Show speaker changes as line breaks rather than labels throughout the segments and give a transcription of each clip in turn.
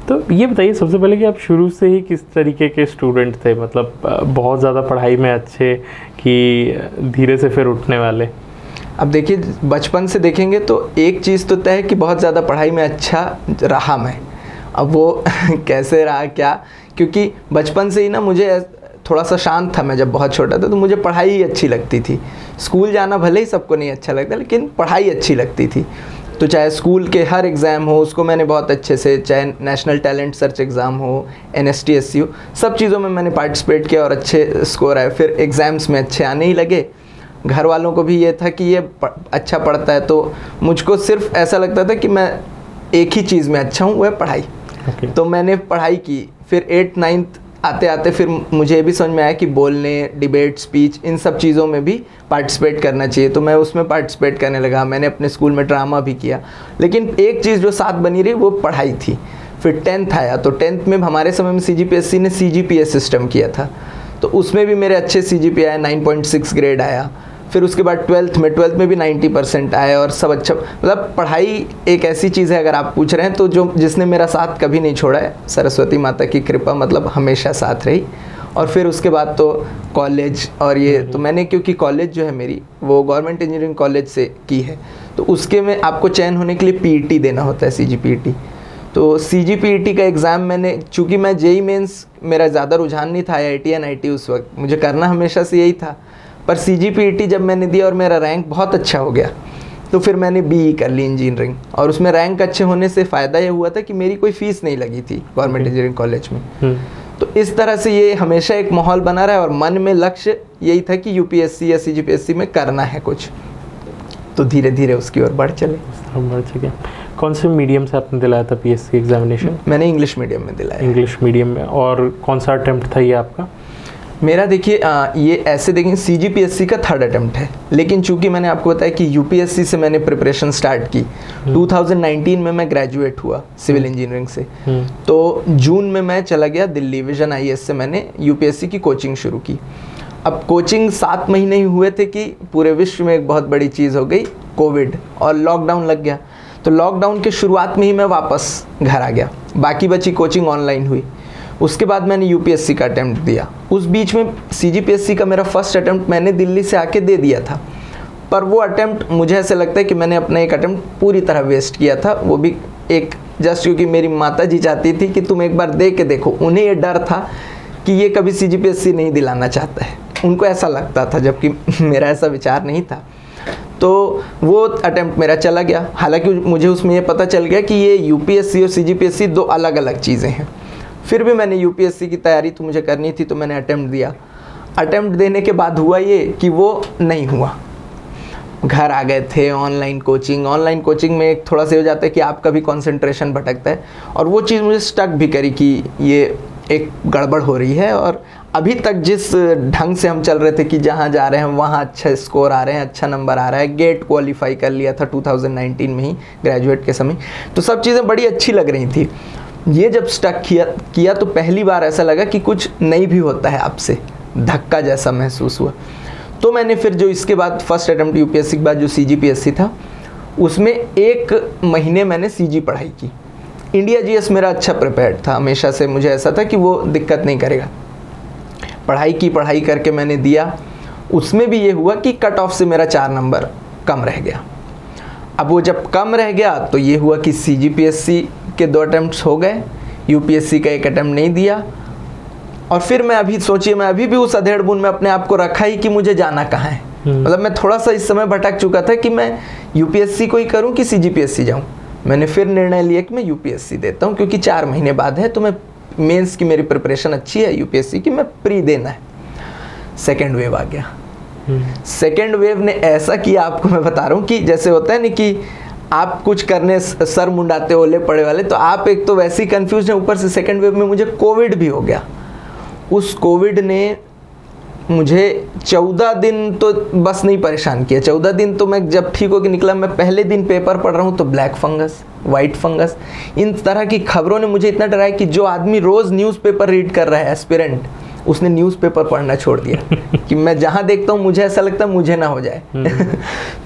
तो ये बताइए सबसे पहले कि आप शुरू से ही किस तरीके के स्टूडेंट थे, मतलब बहुत ज़्यादा पढ़ाई में अच्छे कि धीरे से फिर उठने वाले?
अब देखिए, बचपन से देखेंगे तो एक चीज़ तो तय है कि बहुत ज़्यादा पढ़ाई में अच्छा रहा मैं। अब वो कैसे रहा क्या, क्योंकि बचपन से ही ना मुझे थोड़ा सा शांत था मैं जब बहुत छोटा था, तो मुझे पढ़ाई ही अच्छी लगती थी। स्कूल जाना भले ही सबको नहीं अच्छा लगता, लेकिन पढ़ाई अच्छी लगती थी। तो चाहे स्कूल के हर एग्ज़ाम हो उसको मैंने बहुत अच्छे से, चाहे नेशनल टैलेंट सर्च एग्ज़ाम हो, NSTSC हो, सब चीज़ों में मैंने पार्टिसिपेट किया और अच्छे स्कोर आए। फिर एग्ज़ाम्स में अच्छे आने ही लगे। घर वालों को भी ये था कि ये अच्छा पढ़ता है, तो मुझको सिर्फ ऐसा लगता था कि मैं एक ही चीज़ में अच्छा हूँ, वो है पढ़ाई। तो मैंने पढ़ाई की। फिर 8th 9th आते आते फिर मुझे ये भी समझ में आया कि बोलने, डिबेट, स्पीच, इन सब चीज़ों में भी पार्टिसिपेट करना चाहिए, तो मैं उसमें पार्टिसिपेट करने लगा। मैंने अपने स्कूल में ड्रामा भी किया, लेकिन एक चीज़ जो साथ बनी रही वो पढ़ाई थी। फिर 10th आया, तो 10th में हमारे समय में CGPSC ने CGPA सिस्टम किया था, तो उसमें भी मेरे अच्छे CGPA आया, 9.6 ग्रेड आया। फिर उसके बाद 12th में भी 90% आए और सब अच्छा। मतलब पढ़ाई एक ऐसी चीज़ है, अगर आप पूछ रहे हैं तो जिसने मेरा साथ कभी नहीं छोड़ा है, सरस्वती माता की कृपा, मतलब हमेशा साथ रही। और फिर उसके बाद तो कॉलेज और ये, तो मैंने, क्योंकि कॉलेज जो है मेरी वो गवर्नमेंट इंजीनियरिंग कॉलेज से की है, तो उसके में आपको चयन होने के लिए PET देना होता है, CGPET। तो CGPET का एग्ज़ाम मैंने, चूँकि मैं JEE मेंस मेरा ज़्यादा रुझान नहीं था IIT या NIT उस वक्त, मुझे करना हमेशा से यही था, पर CGPET जब मैंने दिया और मेरा रैंक बहुत अच्छा हो गया, तो फिर मैंने BE कर ली इंजीनियरिंग। और उसमें रैंक अच्छे होने से फ़ायदा ये हुआ था कि मेरी कोई फ़ीस नहीं लगी थी गवर्नमेंट इंजीनियरिंग कॉलेज में। तो इस तरह से ये हमेशा एक माहौल बना रहा है, और मन में लक्ष्य यही था कि UPSC या CGPSC में करना है कुछ, तो धीरे धीरे उसकी ओर बढ़ चले।
कौन से मीडियम से आपने दिलाया था PSC एग्जामिनेशन?
मैंने इंग्लिश मीडियम में दिलाया।
इंग्लिश मीडियम में। और कौन सा अटेम्प्ट था ये आपका?
मेरा देखिए, ये ऐसे देखें, CGPSC का 3rd अटेम्प्ट है, लेकिन चूंकि मैंने आपको बताया कि UPSC से मैंने प्रिपरेशन स्टार्ट की। 2019 में मैं ग्रेजुएट हुआ सिविल इंजीनियरिंग से, तो जून में मैं चला गया दिल्ली, विजन IAS से मैंने UPSC की कोचिंग शुरू की। अब कोचिंग 7 महीने ही हुए थे कि पूरे विश्व में एक बहुत बड़ी चीज़ हो गई, कोविड, और लॉकडाउन लग गया। तो लॉकडाउन के शुरुआत में ही मैं वापस घर आ गया, बाकी बची कोचिंग ऑनलाइन हुई। उसके बाद मैंने UPSC का अटेम्प्ट दिया। उस बीच में CGPSC का मेरा फर्स्ट अटेम्प्ट मैंने दिल्ली से आके दे दिया था, पर वो अटेम्प्ट मुझे ऐसे लगता है कि मैंने अपना एक अटेम्प्ट पूरी तरह वेस्ट किया था। वो भी एक जस्ट क्योंकि मेरी माता जी चाहती थी कि तुम एक बार दे के देखो। उन्हें ये डर था कि ये कभी CGPSC नहीं दिलाना चाहता है, उनको ऐसा लगता था, जबकि मेरा ऐसा विचार नहीं था। तो वो अटेम्प्ट मेरा चला गया। हालांकि मुझे उसमें ये पता चल गया कि ये UPSC और CGPSC 2 अलग अलग चीज़ें हैं। फिर भी मैंने UPSC की तैयारी तो मुझे करनी थी, तो मैंने अटेम्प्ट दिया। अटेम्प्ट देने के बाद हुआ ये कि वो नहीं हुआ। घर आ गए थे, ऑनलाइन कोचिंग में एक थोड़ा सा हो जाता है कि आपका भी कंसंट्रेशन भटकता है, और वो चीज़ मुझे स्टक भी करी कि ये एक गड़बड़ हो रही है। और अभी तक जिस ढंग से हम चल रहे थे कि जहाँ जा रहे हैं वहाँ अच्छा स्कोर आ रहे हैं, अच्छा नंबर आ रहा है, गेट क्वालिफाई कर लिया था 2019 में ही ग्रेजुएट के समय, तो सब चीज़ें बड़ी अच्छी लग रही थी। ये जब स्टक किया तो पहली बार ऐसा लगा कि कुछ नहीं भी होता है आपसे, धक्का जैसा महसूस हुआ। तो मैंने फिर जो इसके बाद फर्स्ट अटेम्प्ट UPSC के बाद जो CGPSC था, उसमें 1 महीने मैंने CG पढ़ाई की। इंडिया GS मेरा अच्छा प्रिपेयर्ड था, हमेशा से मुझे ऐसा था कि वो दिक्कत नहीं करेगा। पढ़ाई करके मैंने दिया। उसमें भी ये हुआ कि कट ऑफ से मेरा 4 नंबर कम रह गया। अब वो जब कम रह गया तो ये हुआ कि CGPSC के 2 अटेम्प्ट्स हो गए, UPSC का 1 अटेम्प्ट नहीं दिया। और फिर मैं अभी सोचिए, मैं अभी भी उस अधेड़ बुन में अपने आप को रखा ही कि मुझे जाना कहाँ है। मतलब मैं थोड़ा सा इस समय भटक चुका था कि मैं UPSC को ही करूँ कि CGPSC जाऊँ। मैंने फिर निर्णय लिया कि मैं UPSC देता हूँ, क्योंकि 4 महीने बाद है, तो मैं मेंस की मेरी प्रिपरेशन अच्छी है, UPSC की मैं प्री देना है। सेकेंड वेव आ गया। सेकेंड वेव ने ऐसा किया, आपको मैं बता रहा हूँ कि जैसे होता है ना कि आप कुछ करने सर मुंडाते ओले पड़े वाले, तो आप एक तो वैसे ही कंफ्यूज हैं, ऊपर से सेकेंड वेव में मुझे कोविड भी हो गया। उस कोविड ने मुझे 14 दिन तो बस नहीं परेशान किया। 14 दिन तो मैं जब ठीक होकर निकला, मैं पहले दिन पेपर पढ़ रहा हूँ तो ब्लैक फंगस, वाइट फंगस, इन तरह की खबरों ने मुझे इतना डराया कि जो आदमी रोज़ न्यूज़पेपर रीड कर रहा है, एस्पिरेंट, उसने न्यूज़पेपर पढ़ना छोड़ दिया कि मैं जहाँ देखता हूँ मुझे ऐसा लगता है मुझे ना हो जाए।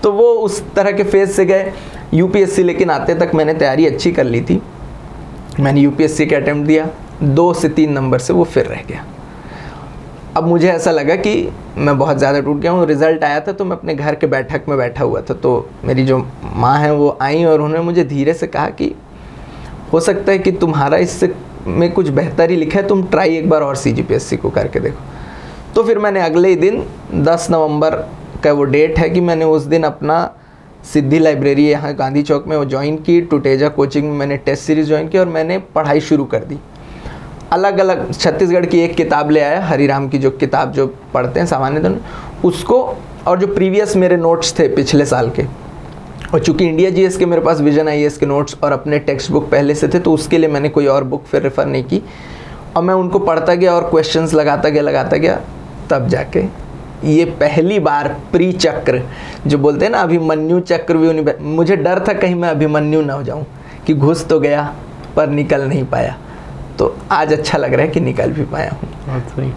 तो वो उस तरह के फेज से गए। UPSC लेकिन आते तक मैंने तैयारी अच्छी कर ली थी। मैंने यूपीएससी का अटेम्प्ट दिया, 2 से 3 नंबर से वो फिर रह गया। अब मुझे ऐसा लगा कि मैं बहुत ज़्यादा टूट गया हूँ। रिज़ल्ट आया था तो मैं अपने घर के बैठक में बैठा हुआ था, तो मेरी जो माँ हैं वो आई और उन्होंने मुझे धीरे से कहा कि हो सकता है कि तुम्हारा इससे में कुछ बेहतर ही लिखा है, तुम ट्राई एक बार और CGPSC को करके देखो। तो फिर मैंने अगले ही दिन 10 नवंबर का वो डेट है कि मैंने उस दिन अपना सिद्धि लाइब्रेरी यहाँ गांधी चौक में वो ज्वाइन की। टुटेजा कोचिंग में मैंने टेस्ट सीरीज़ ज्वाइन की और मैंने पढ़ाई शुरू कर दी। अलग अलग छत्तीसगढ़ की एक किताब ले आया, हरिराम की जो किताब जो पढ़ते हैं सामान्यतः, उसको, और जो प्रीवियस मेरे नोट्स थे पिछले साल के, और चूंकि इंडिया जीएस के मेरे पास विजन IAS के नोट्स और अपने टेक्स्ट बुक पहले से थे, तो उसके लिए मैंने कोई और बुक फिर रेफ़र नहीं की और मैं उनको पढ़ता गया और क्वेश्चंस लगाता गया। तब जाके ये पहली बार प्री चक्र जो बोलते हैं ना, अभिमन्यु चक्रव्यूह, मुझे डर था कहीं मैं अभिमन्यु ना हो जाऊँ कि घुस तो गया पर निकल नहीं पाया। तो आज अच्छा लग रहा है कि निकल भी पाया हूँ।
बहुत सही।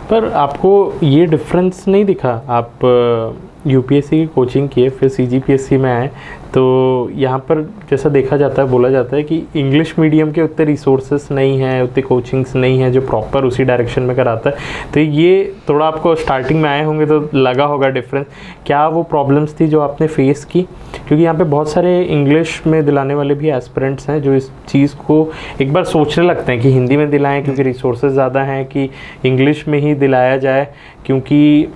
पर आपको ये डिफरेंस नहीं दिखा, आप यूपीएससी की कोचिंग किए फिर CGPSC में आए, तो यहाँ पर जैसा देखा जाता है, बोला जाता है कि इंग्लिश मीडियम के उतने रिसोर्सेस नहीं हैं, उतने कोचिंग्स नहीं हैं जो प्रॉपर उसी डायरेक्शन में कराता है। तो ये थोड़ा आपको स्टार्टिंग में आए होंगे तो लगा होगा डिफरेंस। क्या वो प्रॉब्लम्स थी जो आपने फेस की? क्योंकि यहाँ पे बहुत सारे इंग्लिश में दिलाने वाले भी एस्पिरेंट्स हैं जो इस चीज़ को एक बार सोचने लगते हैं कि हिंदी में दिलाएं क्योंकि रिसोर्सेज ज़्यादा हैं, कि इंग्लिश में ही दिलाया जाए क्योंकि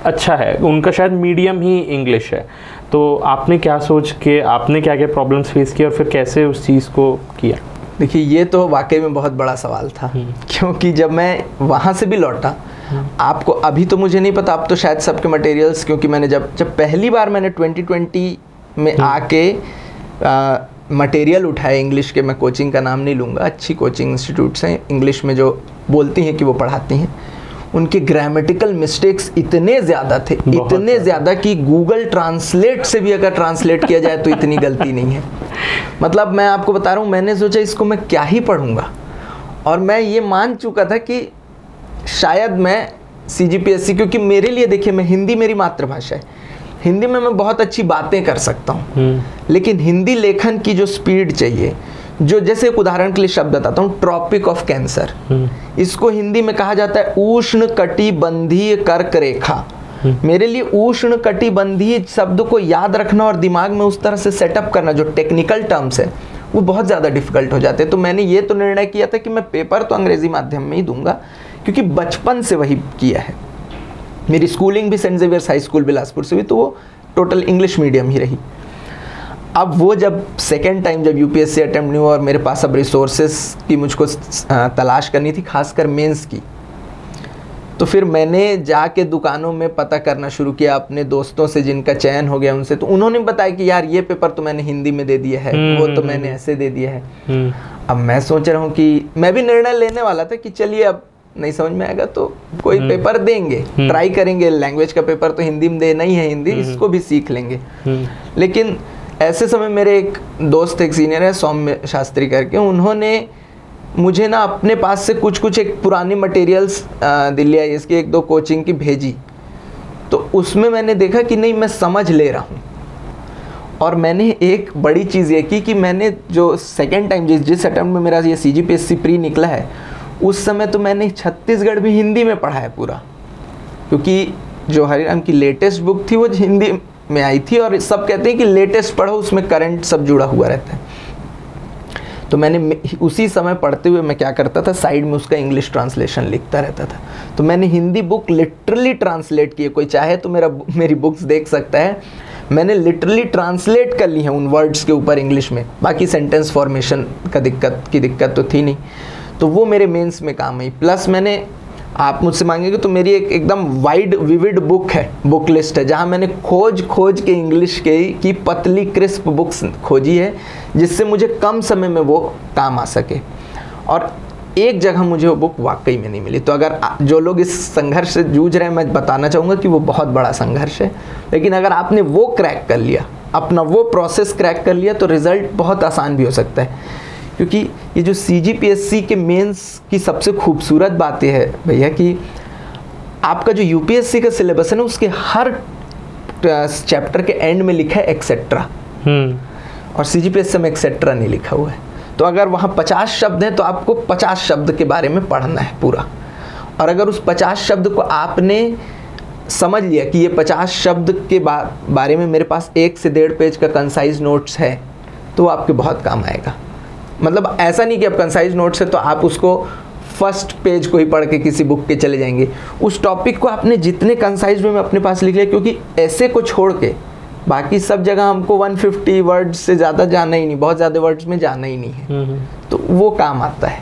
अच्छा है, उनका शायद मीडियम ही इंग्लिश है। तो आपने क्या सोच के, आपने क्या क्या प्रॉब्लम्स फेस किया और फिर कैसे उस चीज़ को किया?
देखिए, ये तो वाकई में बहुत बड़ा सवाल था, क्योंकि जब मैं वहाँ से भी लौटा, आपको अभी तो मुझे नहीं पता, अब तो शायद सबके मटेरियल्स, क्योंकि मैंने जब पहली बार मैंने 2020 में आके मटेरियल उठाए इंग्लिश के, मैं कोचिंग का नाम नहीं लूँगा, अच्छी कोचिंग इंस्टीट्यूट्स हैं इंग्लिश में जो बोलती हैं कि वो पढ़ाती हैं, उनके ग्रामेटिकल मिस्टेक्स इतने ज़्यादा थे, इतने ज़्यादा कि गूगल ट्रांसलेट से भी अगर ट्रांसलेट किया जाए तो इतनी गलती नहीं है। मतलब मैं आपको बता रहा हूँ, मैंने सोचा इसको मैं क्या ही पढ़ूँगा, और मैं ये मान चुका था कि शायद मैं CGPSC, क्योंकि मेरे लिए देखिए, मैं हिंदी मेरी मातृभाषा है, हिंदी में मैं बहुत अच्छी बातें कर सकता हूँ, लेकिन हिंदी लेखन की जो स्पीड चाहिए, जो जैसे एक उदाहरण के लिए शब्द बताता हूँ, ट्रॉपिक ऑफ कैंसर, इसको हिंदी में कहा जाता है उष्ण कटिबंधीय कर्क रेखा। मेरे लिए उष्ण कटिबंधीय शब्द को याद रखना और दिमाग में उस तरह से सेटअप करना, जो टेक्निकल टर्म्स है, वो बहुत ज़्यादा डिफिकल्ट हो जाते हैं। तो मैंने ये तो निर्णय किया था कि मैं पेपर तो अंग्रेजी माध्यम में ही दूंगा, क्योंकि बचपन से वही किया है। मेरी स्कूलिंग भी Saint Xavier's High School Bilaspur से हुई, तो वो टोटल इंग्लिश मीडियम ही रही। अब वो जब सेकेंड टाइम जब यूपीएससी अटेम्प्ट नहीं हुआ और मेरे पास अब रिसोर्सेस की मुझको तलाश करनी थी, खासकर मेंस की, तो फिर मैंने जाके दुकानों में पता करना शुरू किया अपने दोस्तों से जिनका चयन हो गया उनसे। तो उन्होंने बताया कि यार ये पेपर तो मैंने हिंदी में दे दिया है, वो तो मैंने ऐसे दे दिया है। अब मैं सोच रहा हूँ कि मैं भी निर्णय लेने वाला था कि चलिए अब नहीं समझ में आएगा तो कोई पेपर देंगे, ट्राई करेंगे, लैंग्वेज का पेपर तो हिंदी में देना ही है, हिंदी इसको भी सीख लेंगे। लेकिन ऐसे समय मेरे एक दोस्त, एक सीनियर है सौम्य शास्त्री करके, उन्होंने मुझे ना अपने पास से कुछ एक पुरानी मटेरियल्स दिल्ली IAS की 1-2 कोचिंग की भेजी। तो उसमें मैंने देखा कि नहीं, मैं समझ ले रहा हूँ। और मैंने एक बड़ी चीज़ ये की कि मैंने जो सेकेंड टाइम जिस अटेम्प्ट में मेरा ये CGPSC प्री निकला है, उस समय तो मैंने छत्तीसगढ़ भी हिंदी में पढ़ा है पूरा, क्योंकि जो हरिराम की लेटेस्ट बुक थी वो हिंदी में आई थी, और सब कहते हैं कि लेटेस्ट पढ़ो, उसमें करंट सब जुड़ा हुआ रहता है। तो मैंने उसी समय पढ़ते हुए मैं क्या करता था, साइड में उसका इंग्लिश ट्रांसलेशन लिखता रहता था। तो मैंने हिंदी बुक लिटरली ट्रांसलेट की है, कोई चाहे तो मेरी बुक्स देख सकता है, मैंने लिटरली ट्रांसलेट कर ली है उन वर्ड्स के ऊपर इंग्लिश में। बाकी सेंटेंस फॉर्मेशन का दिक्कत तो थी नहीं, तो वो मेरे मेंस में काम आई। प्लस मैंने, आप मुझसे मांगेंगे तो मेरी एक एकदम वाइड विविड बुक है, बुक लिस्ट है, जहाँ मैंने खोज के इंग्लिश की पतली क्रिस्प बुक्स खोजी है, जिससे मुझे कम समय में वो काम आ सके। और एक जगह मुझे वो बुक वाकई में नहीं मिली। तो अगर जो लोग इस संघर्ष से जूझ रहे हैं, मैं बताना चाहूँगा कि वो बहुत बड़ा संघर्ष है, लेकिन अगर आपने वो क्रैक कर लिया, अपना वो प्रोसेस क्रैक कर लिया, तो रिज़ल्ट बहुत आसान भी हो सकता है। क्योंकि ये जो CGPSC के मेंस की सबसे खूबसूरत बात यह है भैया कि आपका जो UPSC का सिलेबस है ना, उसके हर चैप्टर के एंड में लिखा है एक्सेट्रा, और CGPSC में एक्सेट्रा नहीं लिखा हुआ है। तो अगर वहाँ 50 शब्द हैं तो आपको 50 शब्द के बारे में पढ़ना है पूरा। और अगर उस 50 शब्द को आपने समझ लिया कि ये 50 शब्द के बारे में मेरे पास 1 से 1.5 पेज का कंसाइज नोट्स है, तो आपके बहुत काम आएगा। मतलब ऐसा नहीं कि अब कंसाइज नोट्स है तो आप उसको फर्स्ट पेज को ही पढ़ के किसी बुक के चले जाएंगे। उस टॉपिक को आपने जितने कंसाइज में अपने पास लिख लिया, क्योंकि ऐसे को छोड़ के बाकी सब जगह हमको 150 वर्ड्स से ज़्यादा जाना ही नहीं, बहुत ज़्यादा वर्ड्स में जाना ही नहीं है, तो वो काम आता है।